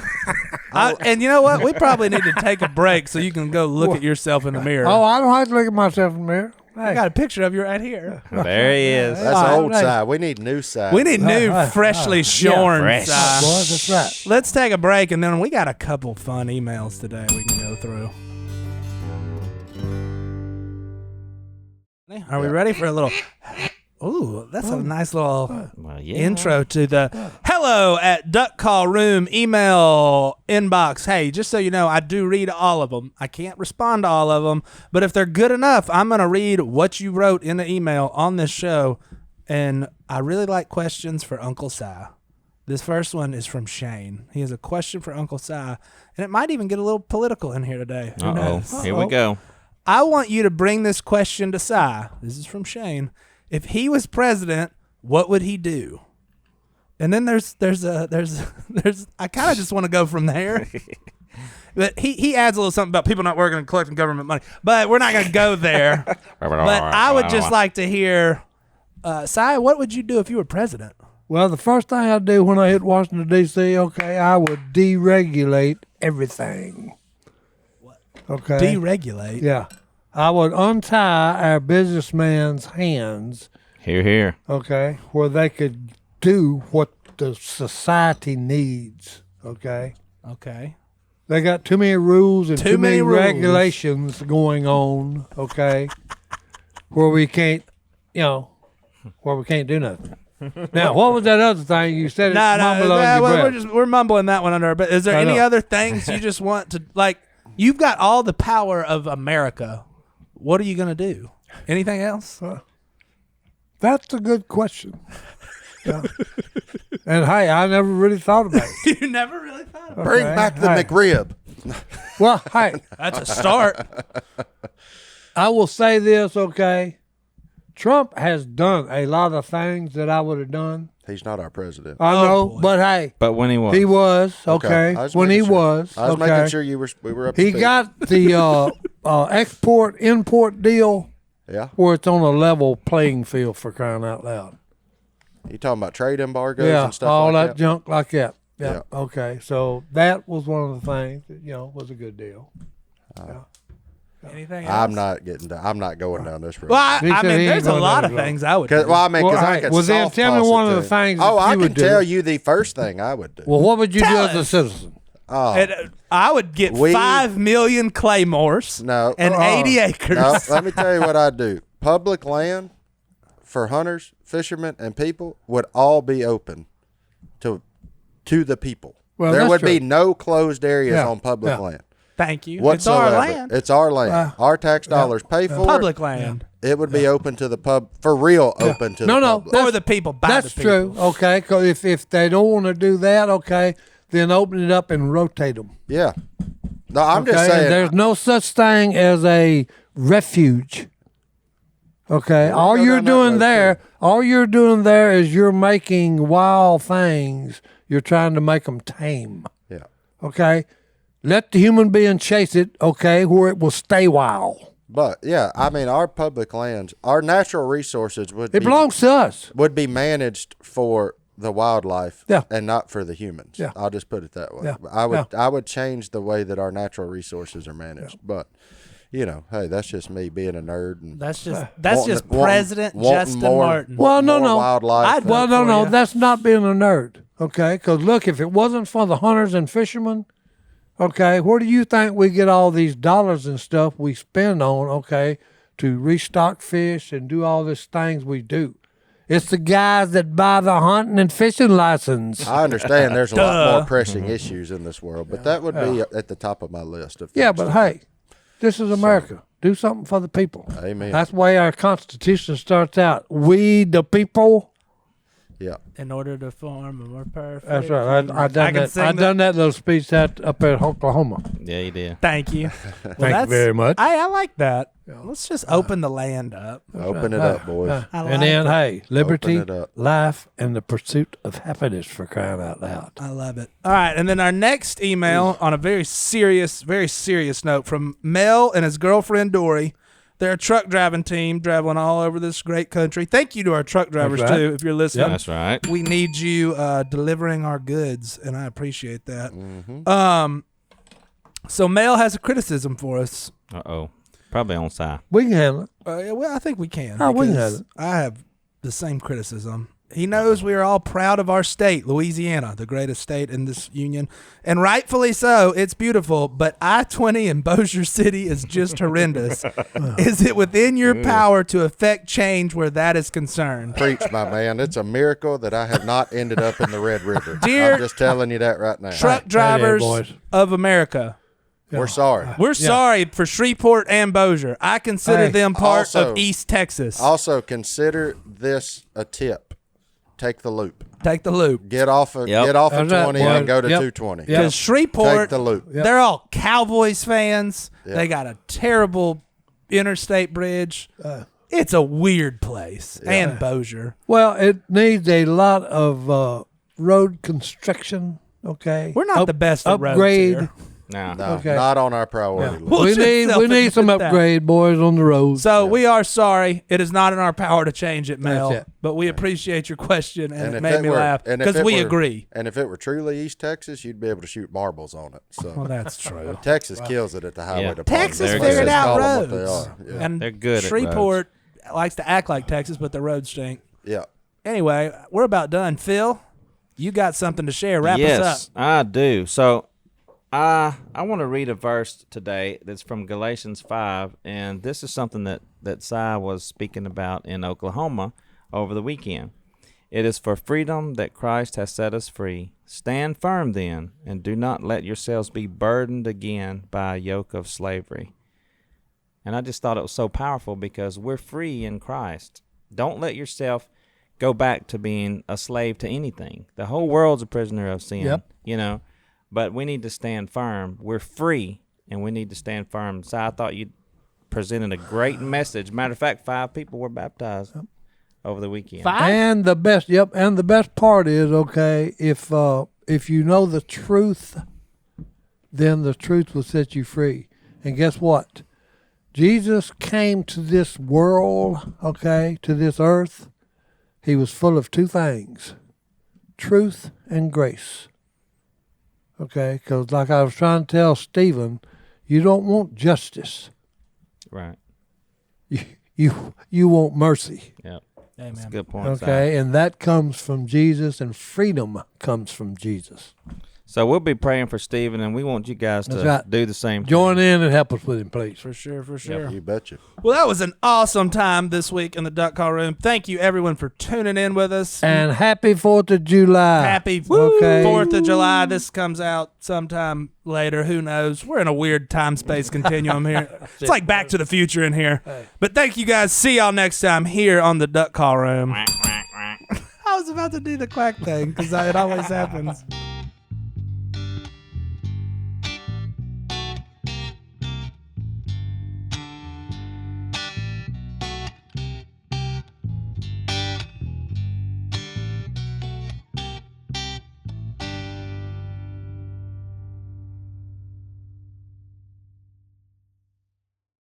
And you know what? We probably need to take a break so you can go look at yourself in the mirror. Oh, I don't have to look at myself in the mirror. I Hey, got a picture of you right here. There he is. That's All right, old right. side. We need new side. We need new, freshly shorn. fresh. side. boys, that's right. Let's take a break, and then we got a couple fun emails today we can go through. Are we ready for a little? Ooh, that's a nice little Well, yeah. intro to the hello at Duck Call Room email inbox. Hey, just so you know, I do read all of them. I can't respond to all of them, but if they're good enough, I'm going to read what you wrote in the email on this show. And I really like questions for Uncle Si. This first one is from Shane. He has a question for Uncle Si, and it might even get a little political in here today. Who knows? Uh-oh. Here we go. I want you to bring this question to Si. This is from Shane. If he was president, what would he do? And then there's I kind of just want to go from there. But he adds a little something about people not working and collecting government money. But we're not going to go there. But I would just like to hear, Si, what would you do if you were president? Well, the first thing I'd do when I hit Washington, D.C., okay, I would deregulate everything. Okay. Deregulate? Yeah. I would untie our businessmen's hands, Here, here. okay, where they could do what the society needs, okay? Okay. They got too many rules and Too too many many rules. regulations going on, okay, where we can't, where we can't do nothing. Now, what was that other thing you said? No, mumble on your breath. we're mumbling that one under. But is there I any know. other things you just want to, like, you've got all the power of America. What are you going to do? Anything else? That's a good question. Yeah. And hey, I never really thought about it. You never really thought about Bring back the Hey. McRib. Well, hey, That's a start. I will say this, okay? Trump has done a lot of things that I would have done. He's not our president. I Oh, know, boy. but hey, But when he was. he was, okay? I was When he making sure. was, I was okay? making sure we were up to He speed. got the export-import deal Yeah. where it's on a level playing field, for crying out loud. You talking about trade embargoes Yeah, and stuff all like that junk like that. Yeah. Yeah. Okay. So that was one of the things that, was a good deal. Anything else? I'm not going down this road. Well, I He said mean, he there's ain't a going lot down of the road. things I would do. Well, I mean, because I hey, could well, then soft tell me toss one it of the to- things Oh, that I you can would do. tell you the first thing I would do. Well, what would you Tell do as a us. citizen? Oh, I would get We- 5 million claymores no. and 80 acres. No, let me tell you what I'd do. Public land for hunters, fishermen, and people would all be open to the people. Well, there that's would true. be no closed areas Yeah, on public yeah. land. Thank you. Whatsoever. It's our land. It's our land. Our tax dollars pay for Public it. land. It would be open to the pub for real. Open to No, the no, public. For the people, by That's the people. true. Okay. Because if they don't want to do that, okay, then open it up and rotate them. Yeah. No, I'm just Okay? saying. There's no such thing as a refuge. Okay. Yeah, All go you're down that doing road, there, too. all you're doing there is you're making wild things. You're trying to make them tame. Yeah. Okay. Let the human being chase it. Okay, where it will stay wild. But yeah, I mean, our public lands, our natural resources would It belongs to us. be managed for the wildlife, Yeah. and not for the humans. Yeah. I'll just put it that way. Yeah. I would change the way that our natural resources are managed. But hey, that's just me being a nerd and That's just wanting- President wanting Justin more- Martin. Well, no, more no. wildlife. I'd and- vote Well, no, for no, ya. that's not being a nerd. Okay, because look, if it wasn't for the hunters and fishermen, okay, where do you think we get all these dollars and stuff we spend on, okay, to restock fish and do all these things we do? It's the guys that buy the hunting and fishing license. I understand there's a lot more Duh. pressing issues in this world, but that would be at the top of my list of. Yeah, things but to hey, this is America. Do something for the people. do. Amen. That's the way our Constitution starts out. We the people. Yeah. In order to form a more perfect. That's right. I done can that. sing I done that little speech up at Oklahoma. Yeah, he did. Thank you. Well, Thank you very much. I like that. Let's just open the land up. Open it up, boys. I like And then, it. hey, liberty, it up. life, and the pursuit of happiness, for crying out loud. I love it. All right, and then our next email on a very serious note from Mel and his girlfriend Dory. They're a truck driving team traveling all over this great country. Thank you to our truck drivers That's right. too, if you're listening. That's right. We need you delivering our goods, and I appreciate that. Mm-hmm. So Mel has a criticism for us. Uh-oh. Probably on Si. We can handle it. Yeah, well, I think we can. Oh, we can because have it. I have the same criticism. He knows we are all proud of our state, Louisiana, the greatest state in this union, and rightfully so. It's beautiful, but I-20 in Bossier City is just horrendous. Is it within your power to affect change where that is concerned? Preach, my man. It's a miracle that I have not ended up in the Red River. Dear I'm just telling you that right now. Truck Hey there, drivers boys. of America, We're sorry. we're sorry for Shreveport and Bossier. I consider Hey, them part also- of East Texas. Also, consider this a tip. Take the loop. Take the loop. Get off of Yep. 20 That's right, and go to boy. Yep. 220. Yep. Because Shreveport, Take the loop. they're all Cowboys fans. Yep. They got a terrible Interstate Bridge. It's a weird place. And Bossier. Well, it needs a lot of road construction. Okay, We're not the best at roads upgrade. here. No. No, Okay. not on our priority list. We'll we just need self-admit some that. upgrade, boys, on the road. So we are sorry. It is not in our power to change it, Mel. That's it. But we appreciate your question, and it if made me were- laugh and if because it we were- agree. And if it were truly East Texas, you'd be able to shoot marbles on it. So Well, that's true. Texas kills it at the highway Yeah. department. Texas They're Let's figured just out call 'em what they roads. are. Yeah. And They're good at Shreveport likes to act like Texas, but the roads stink. Yeah. Anyway, we're about done. Phil, you got something to share. Wrap us up. Yes, I do. So I want to read a verse today that's from Galatians 5, and this is something that Si was speaking about in Oklahoma over the weekend. It is for freedom that Christ has set us free. Stand firm then, and do not let yourselves be burdened again by a yoke of slavery. And I just thought it was so powerful because we're free in Christ. Don't let yourself go back to being a slave to anything. The whole world's a prisoner of sin, Yep. you know. But we need to stand firm. We're free, and we need to stand firm. So I thought you presented a great message. Matter of fact, 5 people were baptized over the weekend. And the best part is, okay, if you know the truth, then the truth will set you free. And guess what? Jesus came to this world, okay, to this earth. He was full of 2 things, truth and grace. Okay, because like I was trying to tell Stephen, you don't want justice. Right. You want mercy. Yep. Amen. That's a good point. Si. Okay, and that comes from Jesus, and freedom comes from Jesus. So we'll be praying for Stephen, and we want you guys That's to right. do the same. Join in and help us with him, please. For sure, for sure. You betcha. Well, that was an awesome time this week in the Duck Call Room. Thank you, everyone, for tuning in with us. And happy 4th of July. Happy Okay. 4th of July. This comes out sometime later. Who knows? We're in a weird time-space continuum here. It's like Back to the Future in here. But thank you, guys. See y'all next time here on the Duck Call Room. I was about to do the quack thing because it always happens.